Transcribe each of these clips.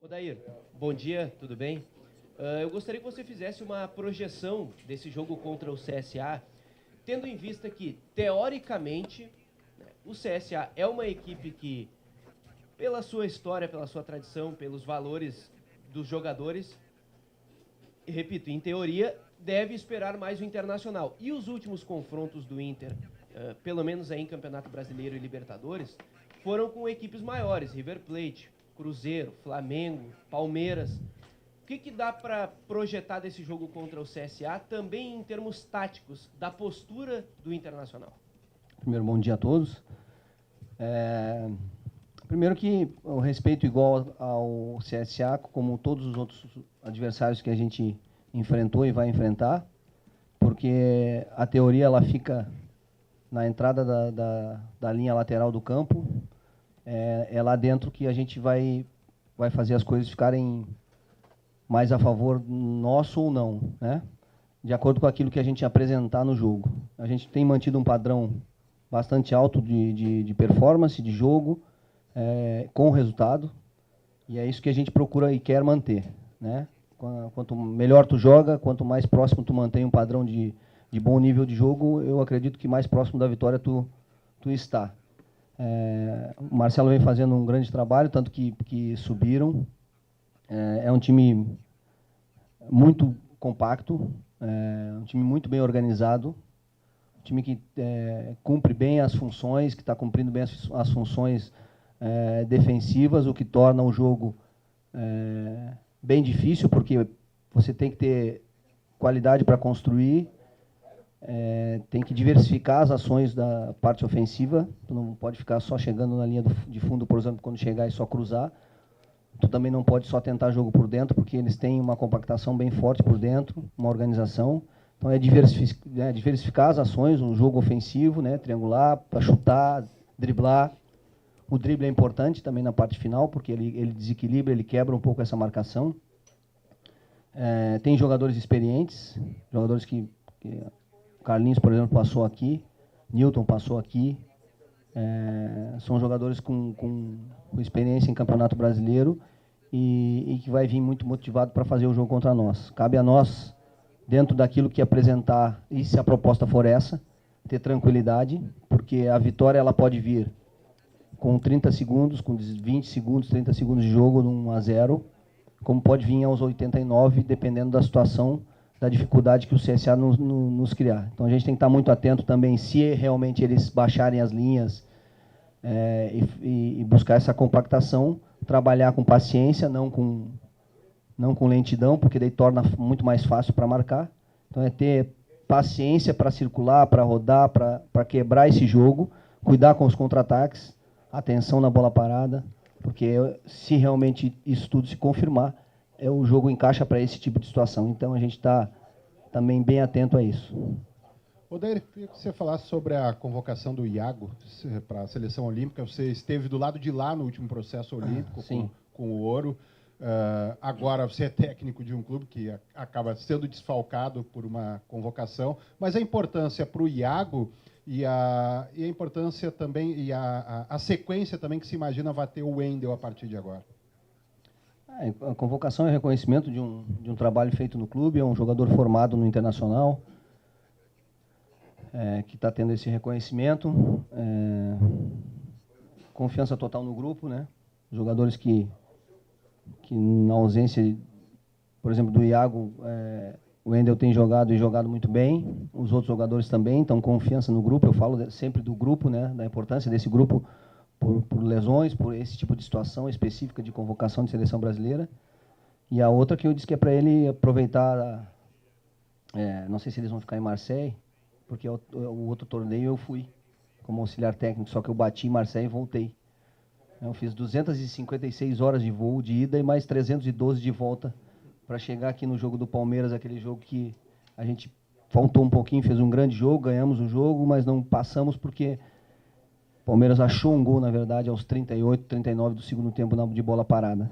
Odair, bom dia, tudo bem? Eu gostaria que você fizesse uma projeção desse jogo contra o CSA, tendo em vista que, teoricamente, né, o CSA é uma equipe que, pela sua história, pela sua tradição, pelos valores dos jogadores, e repito, em teoria, deve esperar mais o Internacional. E os últimos confrontos do Inter, pelo menos aí em Campeonato Brasileiro e Libertadores, foram com equipes maiores, River Plate, Cruzeiro, Flamengo, Palmeiras. O que dá para projetar desse jogo contra o CSA, também em termos táticos, da postura do Internacional? Primeiro, bom dia a todos. Primeiro que o respeito igual ao CSA, como todos os outros adversários que a gente enfrentou e vai enfrentar, porque a teoria ela fica na entrada da linha lateral do campo, é lá dentro que a gente vai fazer as coisas ficarem mais a favor nosso ou não, né? De acordo com aquilo que a gente apresentar no jogo. A gente tem mantido um padrão bastante alto de performance, de jogo, com resultado, e é isso que a gente procura e quer manter, né? Quanto melhor tu joga, quanto mais próximo tu mantém um padrão de bom nível de jogo, eu acredito que mais próximo da vitória tu está. O Marcelo vem fazendo um grande trabalho, tanto que subiram. É um time muito compacto, um time muito bem organizado, um time que cumpre bem as funções, que está cumprindo bem as funções defensivas, o que torna o jogo bem difícil, porque você tem que ter qualidade para construir, tem que diversificar as ações da parte ofensiva, tu não pode ficar só chegando na linha de fundo, por exemplo, quando chegar e só cruzar. Tu também não pode só tentar jogo por dentro, porque eles têm uma compactação bem forte por dentro, uma organização. Então é diversificar as ações, um jogo ofensivo, né, triangular, para chutar, driblar. O drible é importante também na parte final, porque ele desequilibra, ele quebra um pouco essa marcação. Tem jogadores experientes, jogadores que Carlinhos, por exemplo, passou aqui, Newton passou aqui. São jogadores com experiência em Campeonato Brasileiro e que vai vir muito motivado para fazer o jogo contra nós. Cabe a nós, dentro daquilo que apresentar, e se a proposta for essa, ter tranquilidade, porque a vitória ela pode vir com 30 segundos, com 20 segundos, 30 segundos de jogo, no 1-0, como pode vir aos 89, dependendo da situação, da dificuldade que o CSA nos criar. Então a gente tem que estar muito atento também, se realmente eles baixarem as linhas e buscar essa compactação, trabalhar com paciência, não com lentidão, porque daí torna muito mais fácil para marcar. Então é ter paciência para circular, para rodar, para quebrar esse jogo, cuidar com os contra-ataques, atenção na bola parada, porque se realmente isso tudo se confirmar, o jogo encaixa para esse tipo de situação. Então a gente está também bem atento a isso. Odair, queria que você falasse sobre a convocação do Iago para a seleção olímpica. Você esteve do lado de lá no último processo olímpico com o ouro. Agora você é técnico de um clube que acaba sendo desfalcado por uma convocação. Mas a importância para o Iago e a importância também, e a sequência também que se imagina vai ter o Wendel a partir de agora. A convocação é reconhecimento de um trabalho feito no clube, é um jogador formado no Internacional, que está tendo esse reconhecimento, confiança total no grupo, né? Jogadores que na ausência, por exemplo, do Iago, o Wendel tem jogado e jogado muito bem, os outros jogadores também, então confiança no grupo. Eu falo sempre do grupo, né? Da importância desse grupo por lesões, por esse tipo de situação específica de convocação de seleção brasileira. E a outra que eu disse que é para ele aproveitar, não sei se eles vão ficar em Marseille, porque o outro torneio eu fui como auxiliar técnico, só que eu bati em Marseille e voltei. Eu fiz 256 horas de voo de ida e mais 312 de volta para chegar aqui no jogo do Palmeiras, aquele jogo que a gente faltou um pouquinho, fez um grande jogo, ganhamos o jogo, mas não passamos porque o Palmeiras achou um gol, na verdade, aos 38, 39 do segundo tempo de bola parada.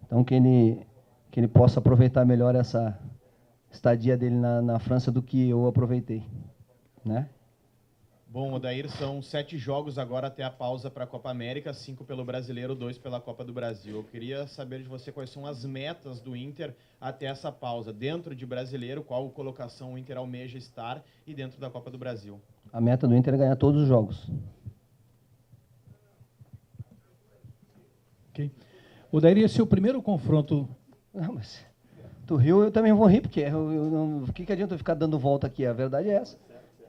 Então que ele possa aproveitar melhor essa estadia dele na França do que eu aproveitei, né? Bom, Odair, são 7 jogos agora até a pausa para a Copa América, 5 pelo Brasileiro, 2 pela Copa do Brasil. Eu queria saber de você quais são as metas do Inter até essa pausa. Dentro de Brasileiro, qual colocação o Inter almeja estar e dentro da Copa do Brasil? A meta do Inter é ganhar todos os jogos. Ok. Odair, esse é o primeiro confronto... Não, mas tu riu, eu também vou rir, porque o que adianta eu ficar dando volta aqui? A verdade é essa.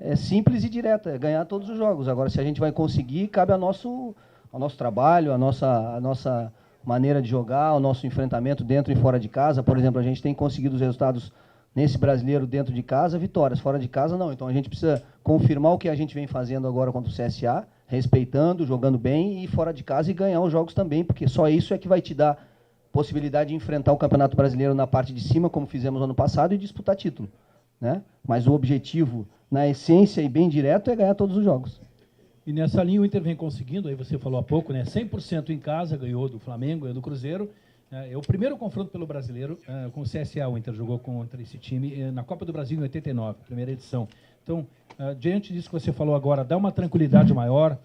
É simples e direta, é ganhar todos os jogos. Agora, se a gente vai conseguir, cabe ao nosso trabalho, a nossa maneira de jogar, ao nosso enfrentamento dentro e fora de casa. Por exemplo, a gente tem conseguido os resultados nesse Brasileiro dentro de casa, vitórias. Fora de casa, não. Então, a gente precisa confirmar o que a gente vem fazendo agora contra o CSA, respeitando, jogando bem, e fora de casa e ganhar os jogos também, porque só isso é que vai te dar possibilidade de enfrentar o Campeonato Brasileiro na parte de cima, como fizemos no ano passado, e disputar título, né? Mas o objetivo, na essência e bem direto, é ganhar todos os jogos. E nessa linha o Inter vem conseguindo, aí você falou há pouco, né? 100% em casa, ganhou do Flamengo, ganhou do Cruzeiro. É o primeiro confronto pelo Brasileiro com o CSA. O Inter jogou contra esse time na Copa do Brasil em 89, primeira edição. Então, diante disso que você falou agora, dá uma tranquilidade maior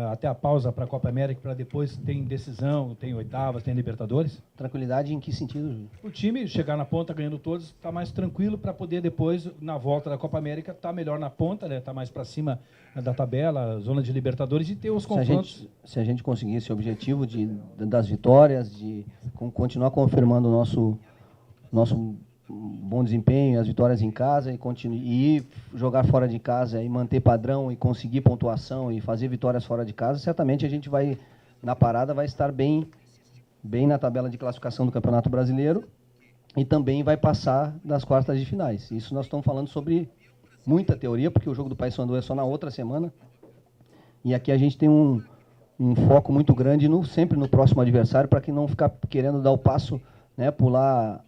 até a pausa para a Copa América, para depois tem decisão, tem oitavas, tem Libertadores? Tranquilidade em que sentido, Júlio? O time chegar na ponta ganhando todos, está mais tranquilo para poder depois, na volta da Copa América, estar melhor na ponta, né? Tá mais para cima da tabela, zona de Libertadores, e ter os confrontos. Se a gente conseguir esse objetivo das vitórias, de continuar confirmando o nosso bom desempenho, as vitórias em casa, e jogar fora de casa e manter padrão e conseguir pontuação e fazer vitórias fora de casa, certamente a gente vai, na parada, vai estar bem na tabela de classificação do Campeonato Brasileiro e também vai passar das quartas de finais. Isso nós estamos falando sobre muita teoria, porque o jogo do Paysandu é só na outra semana, e aqui a gente tem um foco muito grande sempre no próximo adversário, para que não ficar querendo dar o passo, né, pular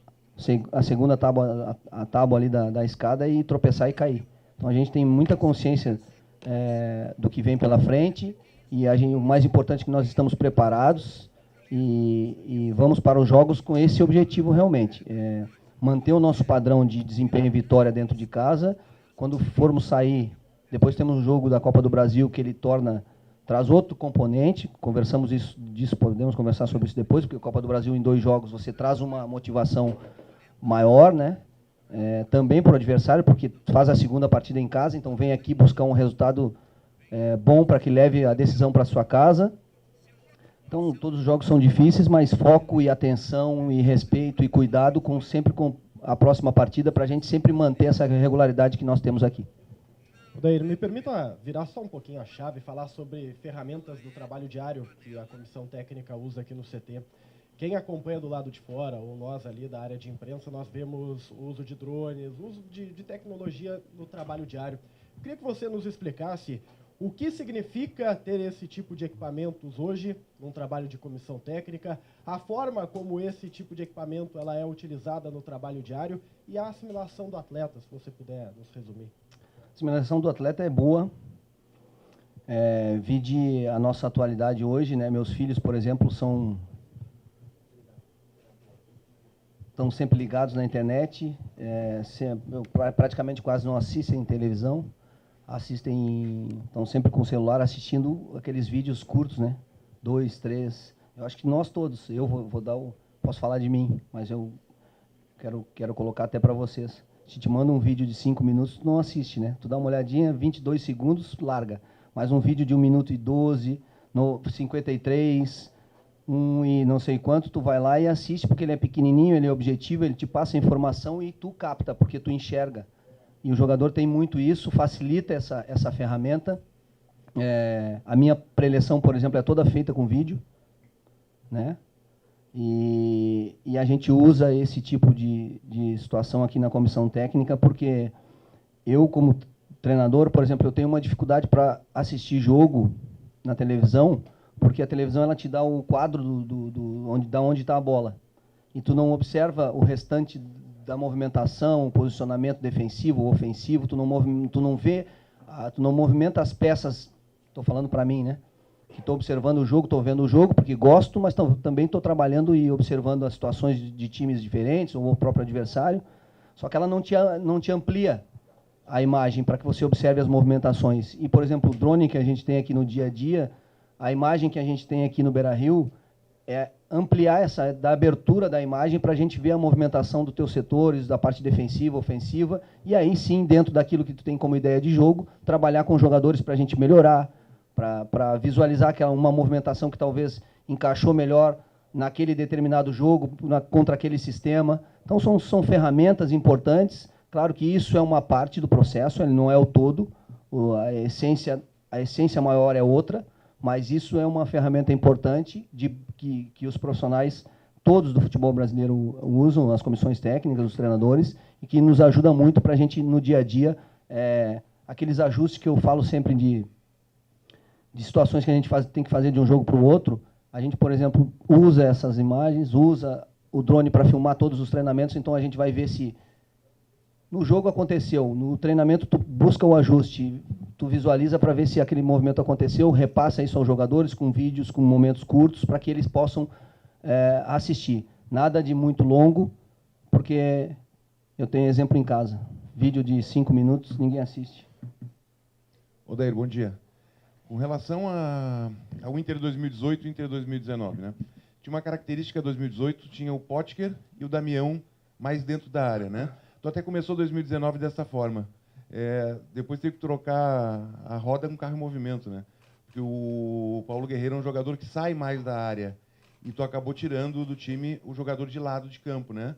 a segunda tábua, a tábua ali da escada e tropeçar e cair. Então a gente tem muita consciência do que vem pela frente, e o mais importante é que nós estamos preparados e vamos para os jogos com esse objetivo realmente. Manter o nosso padrão de desempenho e vitória dentro de casa. Quando formos sair, depois temos um jogo da Copa do Brasil que ele traz outro componente, podemos conversar sobre isso depois, porque a Copa do Brasil em 2 jogos você traz uma motivação maior, né? Também para o adversário, porque faz a segunda partida em casa, então vem aqui buscar um resultado bom para que leve a decisão para sua casa. Então todos os jogos são difíceis, mas foco e atenção e respeito e cuidado sempre com a próxima partida, para a gente sempre manter essa regularidade que nós temos aqui. Odair, me permita virar só um pouquinho a chave e falar sobre ferramentas do trabalho diário que a comissão técnica usa aqui no CT. Quem acompanha do lado de fora, ou nós ali da área de imprensa, nós vemos o uso de drones, o uso de tecnologia no trabalho diário. Eu queria que você nos explicasse o que significa ter esse tipo de equipamentos hoje, num trabalho de comissão técnica, a forma como esse tipo de equipamento ela é utilizada no trabalho diário e a assimilação do atleta, se você puder nos resumir. A assimilação do atleta é boa. Vide a nossa atualidade hoje, né? Meus filhos, por exemplo, estão sempre ligados na internet, praticamente quase não assistem televisão, estão sempre com o celular assistindo aqueles vídeos curtos, né? 2, 3. Eu acho que nós todos, eu posso falar de mim, mas eu quero colocar até para vocês. Se te manda um vídeo de 5 minutos, tu não assiste, né? Tu dá uma olhadinha, 22 segundos, larga. Mas um vídeo de 1 minuto e 12, 53, e não sei quanto, tu vai lá e assiste, porque ele é pequenininho, ele é objetivo, ele te passa a informação e tu capta, porque tu enxerga. E o jogador tem muito isso, facilita essa ferramenta. A minha preleção, por exemplo, é toda feita com vídeo, né? E a gente usa esse tipo de situação aqui na comissão técnica, porque eu, como treinador, por exemplo, eu tenho uma dificuldade para assistir jogo na televisão, porque a televisão ela te dá o quadro onde está a bola. E tu não observa o restante da movimentação, o posicionamento defensivo ou ofensivo, tu não movimenta as peças, estou falando para mim, né? Que estou observando o jogo, estou vendo o jogo porque gosto, mas também estou trabalhando e observando as situações de times diferentes, ou o próprio adversário, só que ela não te amplia a imagem para que você observe as movimentações. E, por exemplo, o drone que a gente tem aqui no dia a dia, a imagem que a gente tem aqui no Beira-Rio é ampliar da abertura da imagem para a gente ver a movimentação dos teus setores, da parte defensiva, ofensiva, e aí sim, dentro daquilo que tu tem como ideia de jogo, trabalhar com jogadores para a gente melhorar, para visualizar uma movimentação que talvez encaixou melhor naquele determinado jogo, contra aquele sistema. Então, são ferramentas importantes. Claro que isso é uma parte do processo, ele não é o todo, a essência maior é outra, mas isso é uma ferramenta importante que os profissionais todos do futebol brasileiro usam, as comissões técnicas, os treinadores, e que nos ajuda muito para a gente, no dia a dia, aqueles ajustes que eu falo sempre de situações que a gente tem que fazer de um jogo para o outro. A gente, por exemplo, usa essas imagens, usa o drone para filmar todos os treinamentos, então a gente vai ver se no jogo aconteceu, no treinamento tu busca o ajuste, tu visualiza para ver se aquele movimento aconteceu, repassa isso aos jogadores com vídeos, com momentos curtos, para que eles possam assistir. Nada de muito longo, porque eu tenho exemplo em casa. Vídeo de 5 minutos, ninguém assiste. Odair, bom dia. Com relação ao Inter 2018 e Inter 2019, né? Tinha uma característica 2018, tinha o Potker e o Damião mais dentro da área, né? Tu até começou 2019 dessa forma. Depois teve que trocar a roda com o carro em movimento, né? Porque o Paulo Guerreiro é um jogador que sai mais da área. E tu acabou tirando do time o jogador de lado de campo, né?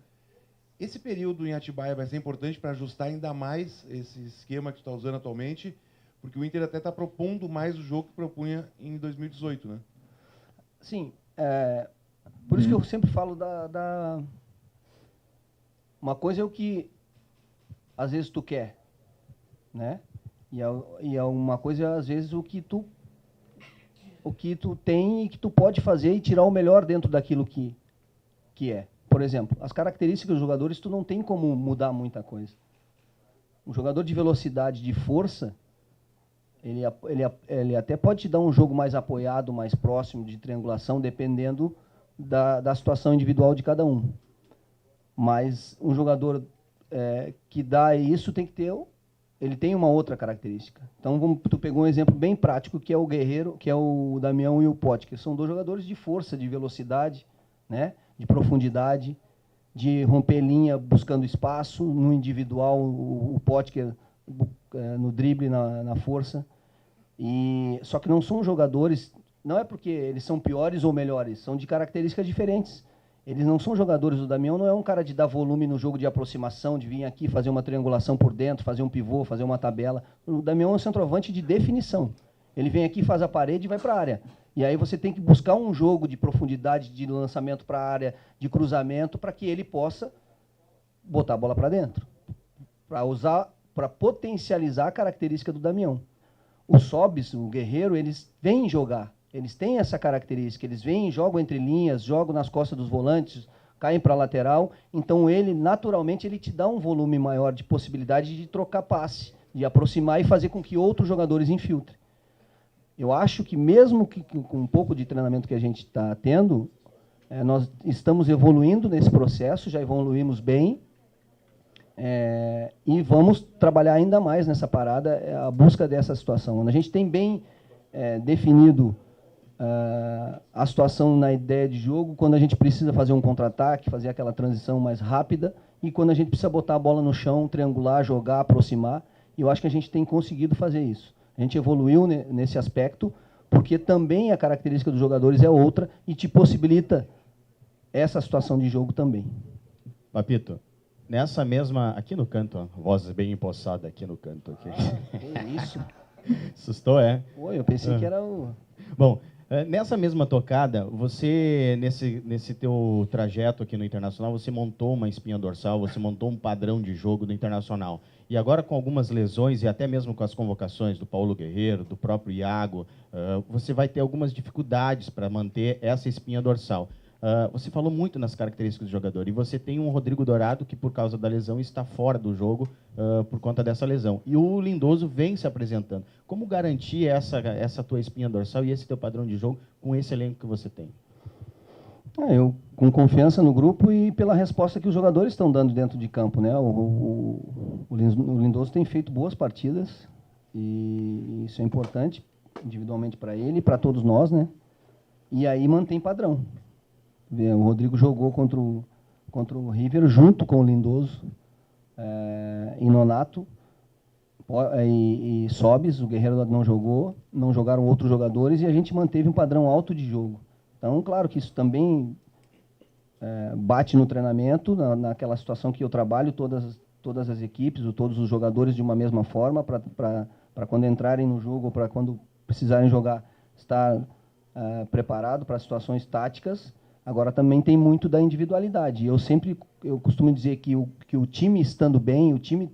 Esse período em Atibaia vai ser importante para ajustar ainda mais esse esquema que tu está usando atualmente, porque o Inter até está propondo mais o jogo que propunha em 2018, né? Sim. Por isso que eu sempre falo Uma coisa é o que às vezes tu quer, né? E uma coisa é às vezes o que tu tem e que tu pode fazer e tirar o melhor dentro daquilo que é. Por exemplo, as características dos jogadores tu não tem como mudar muita coisa. Um jogador de velocidade, de força, ele até pode te dar um jogo mais apoiado, mais próximo, de triangulação, dependendo da situação individual de cada um. Mas um jogador que dá isso tem que ter, ele tem uma outra característica. Então, tu pegou um exemplo bem prático, que é o Guerreiro, que é o Damião e o Potker, que são dois jogadores de força, de velocidade, né? De profundidade, de romper linha buscando espaço, no individual, o Potker no drible, na força. Só que não são jogadores, não é porque eles são piores ou melhores, são de características diferentes. Eles não são jogadores. O Damião não é um cara de dar volume no jogo de aproximação, de vir aqui fazer uma triangulação por dentro, fazer um pivô, fazer uma tabela. O Damião é um centroavante de definição. Ele vem aqui, faz a parede e vai para a área. E aí você tem que buscar um jogo de profundidade, de lançamento para a área, de cruzamento, para que ele possa botar a bola para dentro. Para potencializar a característica do Damião. O Sobis, o Guerreiro, eles vêm jogar. Eles têm essa característica, eles vêm, jogam entre linhas, jogam nas costas dos volantes, caem para a lateral. Então, naturalmente, ele te dá um volume maior de possibilidade de trocar passe, de aproximar e fazer com que outros jogadores infiltrem. Eu acho que mesmo que com um pouco de treinamento que a gente está tendo, nós estamos evoluindo nesse processo, já evoluímos bem, e vamos trabalhar ainda mais nessa parada, a busca dessa situação. A gente tem bem definido a situação na ideia de jogo, quando a gente precisa fazer um contra-ataque, fazer aquela transição mais rápida, e quando a gente precisa botar a bola no chão, triangular, jogar, aproximar, e eu acho que a gente tem conseguido fazer isso. A gente evoluiu nesse aspecto, porque também a característica dos jogadores é outra e te possibilita essa situação de jogo também. Papito, nessa mesma... Aqui no canto, ó, voz bem empossada aqui no canto. Aqui. Que isso? Assustou, é? Pô, eu pensei que era o... Bom, nessa mesma tocada, você, nesse teu trajeto aqui no Internacional, você montou uma espinha dorsal, você montou um padrão de jogo do Internacional. E agora, com algumas lesões e até mesmo com as convocações do Paulo Guerreiro, do próprio Iago, você vai ter algumas dificuldades para manter essa espinha dorsal. Você falou muito nas características do jogador, e você tem um Rodrigo Dourado que, por causa da lesão, está fora do jogo por conta dessa lesão. E o Lindoso vem se apresentando. Como garantir essa tua espinha dorsal e esse teu padrão de jogo com esse elenco que você tem? Eu com confiança no grupo e pela resposta que os jogadores estão dando dentro de campo, né? O Lindoso tem feito boas partidas e isso é importante individualmente para ele e para todos nós, né? E aí mantém padrão. O Rodrigo jogou contra o River junto com o Lindoso, em Nonato e Sobis, o Guerreiro não jogou, não jogaram outros jogadores e a gente manteve um padrão alto de jogo. Então, claro que isso também bate no treinamento, naquela situação que eu trabalho todas as equipes, todos os jogadores de uma mesma forma, para quando entrarem no jogo, para quando precisarem jogar, estar preparado para situações táticas. Agora também tem muito da individualidade. Eu costumo dizer que o time estando bem, o time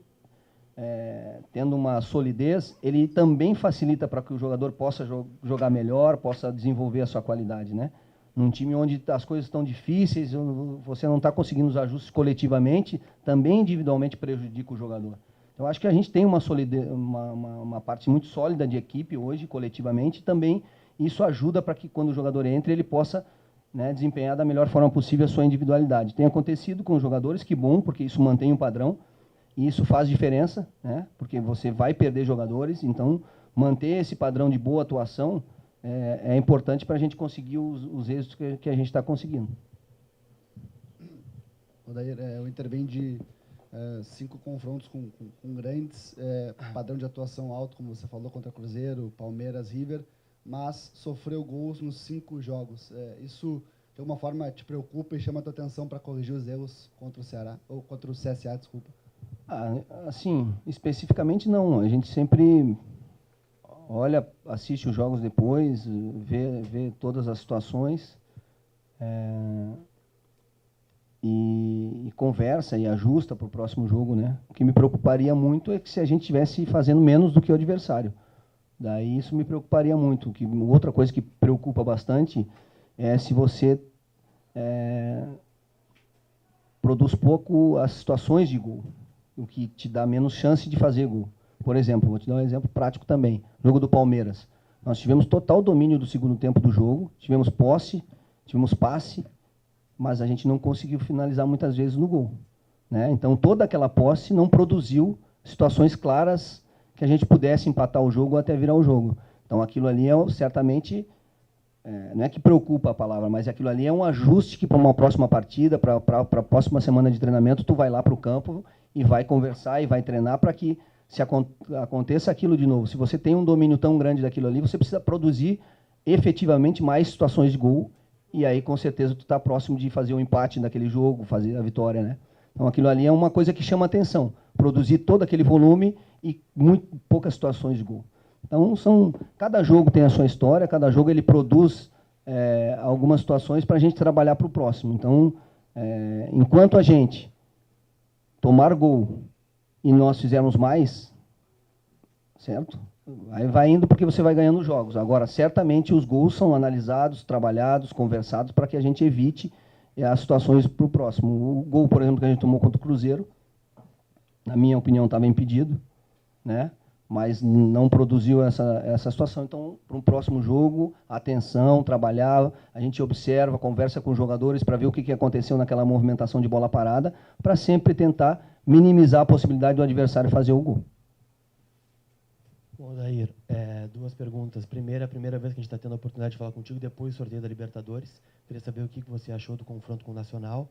tendo uma solidez, ele também facilita para que o jogador possa jogar melhor, possa desenvolver a sua qualidade, né? Num time onde as coisas estão difíceis, você não está conseguindo os ajustes coletivamente, também individualmente prejudica o jogador. Então, acho que a gente tem uma solidez, uma parte muito sólida de equipe hoje, coletivamente, e também isso ajuda para que quando o jogador entre, ele possa, né, desempenhar da melhor forma possível a sua individualidade. Tem acontecido com os jogadores, que bom, porque isso mantém um padrão, e isso faz diferença, né, porque você vai perder jogadores, então manter esse padrão de boa atuação é importante para a gente conseguir os êxitos que a gente está conseguindo. Odair, o Inter vem de 5 confrontos com grandes, padrão de atuação alto, como você falou, contra Cruzeiro, Palmeiras, River, mas sofreu gols nos 5 jogos. Isso, de alguma forma, te preocupa e chama a tua atenção para corrigir os erros contra o Ceará, ou contra o CSA, desculpa? Assim, especificamente não. A gente sempre olha, assiste os jogos depois, vê todas as situações e conversa e ajusta para o próximo jogo, né? O que me preocuparia muito é que se a gente estivesse fazendo menos do que o adversário. Daí isso me preocuparia muito. Outra coisa que preocupa bastante é se você produz pouco as situações de gol, o que te dá menos chance de fazer gol. Por exemplo, vou te dar um exemplo prático também. Jogo do Palmeiras. Nós tivemos total domínio do segundo tempo do jogo, tivemos posse, tivemos passe, mas a gente não conseguiu finalizar muitas vezes no gol, né? Então, toda aquela posse não produziu situações claras que a gente pudesse empatar o jogo ou até virar o jogo. Então, aquilo ali certamente, não é que preocupa a palavra, mas aquilo ali é um ajuste que para uma próxima partida, para a próxima semana de treinamento, tu vai lá para o campo e vai conversar e vai treinar para que se aconteça aquilo de novo. Se você tem um domínio tão grande daquilo ali, você precisa produzir efetivamente mais situações de gol, e aí com certeza tu está próximo de fazer um empate naquele jogo, fazer a vitória, né? Então aquilo ali é uma coisa que chama atenção, produzir todo aquele volume e muito poucas situações de gol. Então cada jogo tem a sua história, cada jogo ele produz algumas situações para a gente trabalhar para o próximo. Então, enquanto a gente tomar gol e nós fizermos mais, certo? Aí vai indo porque você vai ganhando jogos. Agora, certamente, os gols são analisados, trabalhados, conversados, para que a gente evite as situações para o próximo. O gol, por exemplo, que a gente tomou contra o Cruzeiro, na minha opinião, estava impedido, né? Mas não produziu essa situação. Então, para um próximo jogo, atenção, trabalhar, a gente observa, conversa com os jogadores para ver o que aconteceu naquela movimentação de bola parada, para sempre tentar minimizar a possibilidade do adversário fazer o gol. Bom, Odair, 2 perguntas. Primeira, a primeira vez que a gente está tendo a oportunidade de falar contigo, depois do sorteio da Libertadores. Queria saber o que você achou do confronto com o Nacional.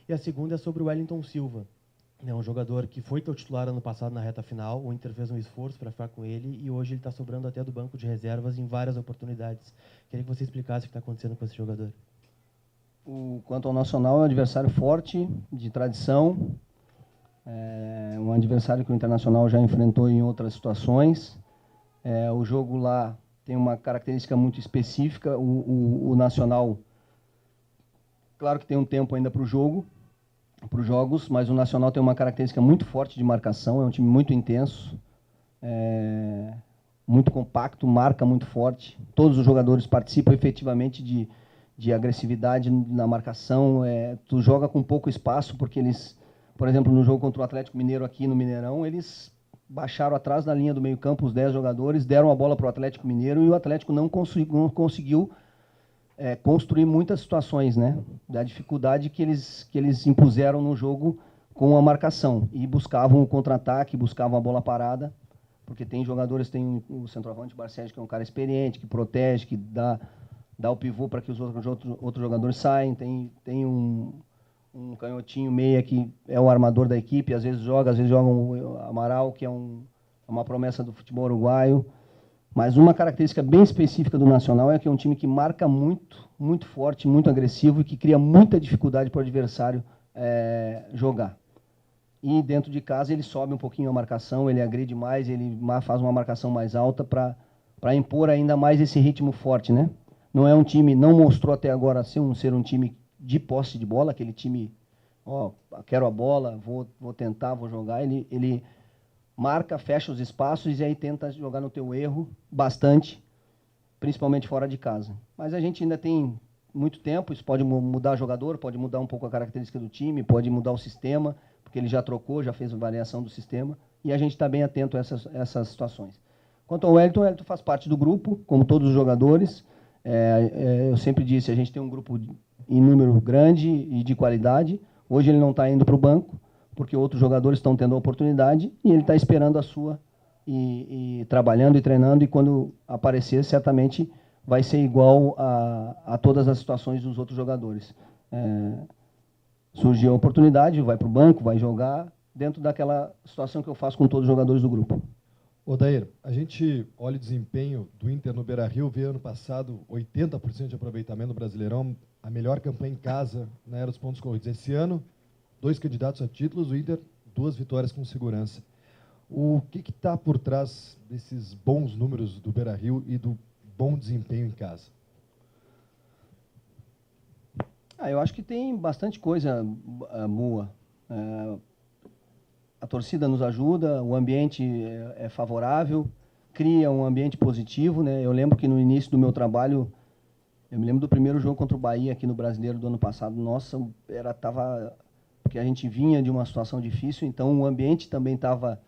E a segunda é sobre o Wellington Silva. É um jogador que foi teu titular ano passado na reta final, o Inter fez um esforço para ficar com ele e hoje ele está sobrando até do banco de reservas em várias oportunidades. Queria que você explicasse o que está acontecendo com esse jogador. Quanto ao Nacional, é um adversário forte, de tradição, um adversário que o Internacional já enfrentou em outras situações. O jogo lá tem uma característica muito específica, o Nacional, claro que tem um tempo ainda para o jogo, para os jogos, mas o Nacional tem uma característica muito forte de marcação, é um time muito intenso, muito compacto, marca muito forte. Todos os jogadores participam efetivamente de agressividade na marcação. Tu joga com pouco espaço, porque eles, por exemplo, no jogo contra o Atlético Mineiro aqui no Mineirão, eles baixaram atrás da linha do meio-campo os 10 jogadores, deram a bola para o Atlético Mineiro e o Atlético não conseguiu construir muitas situações, né? Da dificuldade que eles impuseram no jogo com a marcação. E buscavam o contra-ataque, buscavam a bola parada, porque tem jogadores, tem o centroavante Barcés, que é um cara experiente, que protege, que dá o pivô para que os outros jogadores saiam. Tem um canhotinho meia que é o armador da equipe, às vezes joga o Amaral, que é uma promessa do futebol uruguaio. Mas uma característica bem específica do Nacional é que é um time que marca muito, muito forte, muito agressivo e que cria muita dificuldade para o adversário jogar. E dentro de casa ele sobe um pouquinho a marcação, ele agride mais, ele faz uma marcação mais alta para impor ainda mais esse ritmo forte, né? Não é um time, não mostrou até agora ser um time de posse de bola, aquele time, quero a bola, vou tentar, vou jogar. Ele marca, fecha os espaços e aí tenta jogar no teu erro bastante, principalmente fora de casa. Mas a gente ainda tem muito tempo, isso pode mudar jogador, pode mudar um pouco a característica do time, pode mudar o sistema, porque ele já trocou, já fez a variação do sistema, e a gente está bem atento a essas situações. Quanto ao Wellington, o Wellington faz parte do grupo, como todos os jogadores. Eu sempre disse, a gente tem um grupo em número grande e de qualidade. Hoje ele não está indo para o banco, porque outros jogadores estão tendo a oportunidade, e ele está esperando a sua, e trabalhando e treinando, e quando aparecer, certamente vai ser igual a todas as situações dos outros jogadores. Surgiu a oportunidade, vai para o banco, vai jogar, dentro daquela situação que eu faço com todos os jogadores do grupo. Odair, a gente olha o desempenho do Inter no Beira-Rio, vê ano passado 80% de aproveitamento no Brasileirão, a melhor campanha em casa na era dos pontos corridos. Esse ano, 2 candidatos a títulos, o Inter 2 vitórias com segurança. O que está por trás desses bons números do Beira-Rio e do bom desempenho em casa? Eu acho que tem bastante coisa boa. A torcida nos ajuda, o ambiente é favorável, cria um ambiente positivo, né? Eu lembro que no início do meu trabalho, eu me lembro do primeiro jogo contra o Bahia aqui no Brasileiro do ano passado. Nossa, porque a gente vinha de uma situação difícil, então o ambiente também estava,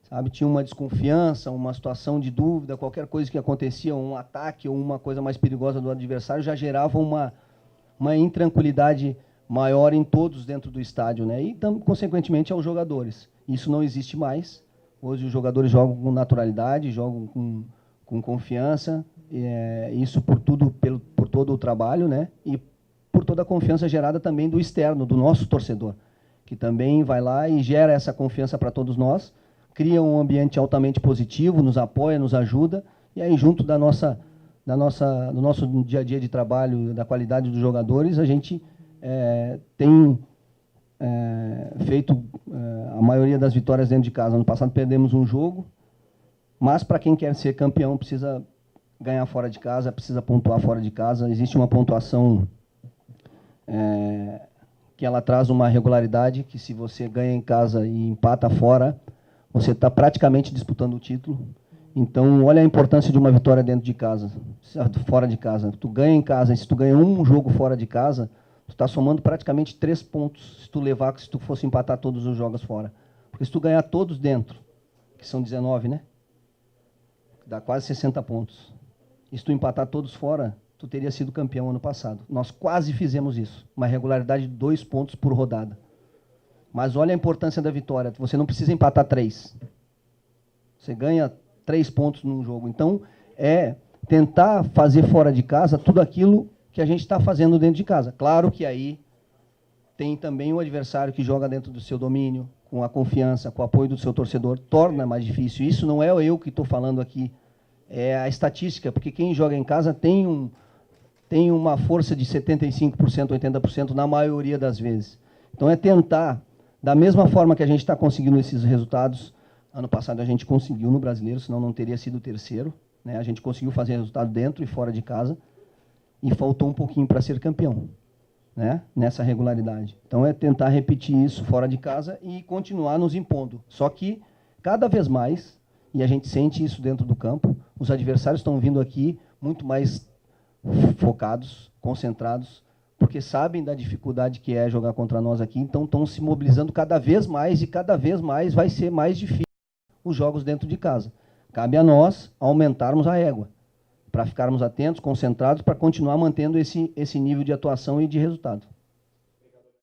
sabe, tinha uma desconfiança, uma situação de dúvida, qualquer coisa que acontecia, um ataque ou uma coisa mais perigosa do adversário já gerava uma intranquilidade maior em todos dentro do estádio, né? E, consequentemente, aos jogadores. Isso não existe mais. Hoje os jogadores jogam com naturalidade, jogam com confiança, isso por todo o trabalho, né? E por toda a confiança gerada também do externo, do nosso torcedor, que também vai lá e gera essa confiança para todos nós, cria um ambiente altamente positivo, nos apoia, nos ajuda, e aí junto do nosso dia a dia de trabalho, da qualidade dos jogadores, a gente tem feito a maioria das vitórias dentro de casa. Ano passado perdemos um jogo, mas para quem quer ser campeão precisa ganhar fora de casa, precisa pontuar fora de casa. Existe uma pontuação que ela traz uma regularidade, que se você ganha em casa e empata fora, você está praticamente disputando o título. Então, olha a importância de uma vitória dentro de casa, fora de casa. Tu ganha em casa, e se tu ganha um jogo fora de casa, tu está somando praticamente 3 pontos se tu fosse empatar todos os jogos fora. Porque se tu ganhar todos dentro, que são 19, né? Dá quase 60 pontos. E se tu empatar todos fora, tu teria sido campeão ano passado. Nós quase fizemos isso. Uma regularidade de 2 pontos por rodada. Mas olha a importância da vitória. Você não precisa empatar 3. Você ganha 3 pontos num jogo. Então, tentar fazer fora de casa tudo aquilo que a gente está fazendo dentro de casa. Claro que aí tem também o adversário que joga dentro do seu domínio, com a confiança, com o apoio do seu torcedor, torna mais difícil. Isso não é eu que estou falando aqui, é a estatística, porque quem joga em casa tem uma força de 75%, 80% na maioria das vezes. Então é tentar, da mesma forma que a gente está conseguindo esses resultados. Ano passado a gente conseguiu no Brasileiro, senão não teria sido o terceiro, né? A gente conseguiu fazer resultado dentro e fora de casa, e faltou um pouquinho para ser campeão, né? Nessa regularidade. Então é tentar repetir isso fora de casa e continuar nos impondo. Só que, cada vez mais, e a gente sente isso dentro do campo, os adversários estão vindo aqui muito mais focados, concentrados, porque sabem da dificuldade que é jogar contra nós aqui, então estão se mobilizando cada vez mais, e cada vez mais vai ser mais difícil os jogos dentro de casa. Cabe a nós aumentarmos a égua, para ficarmos atentos, concentrados, para continuar mantendo esse nível de atuação e de resultado.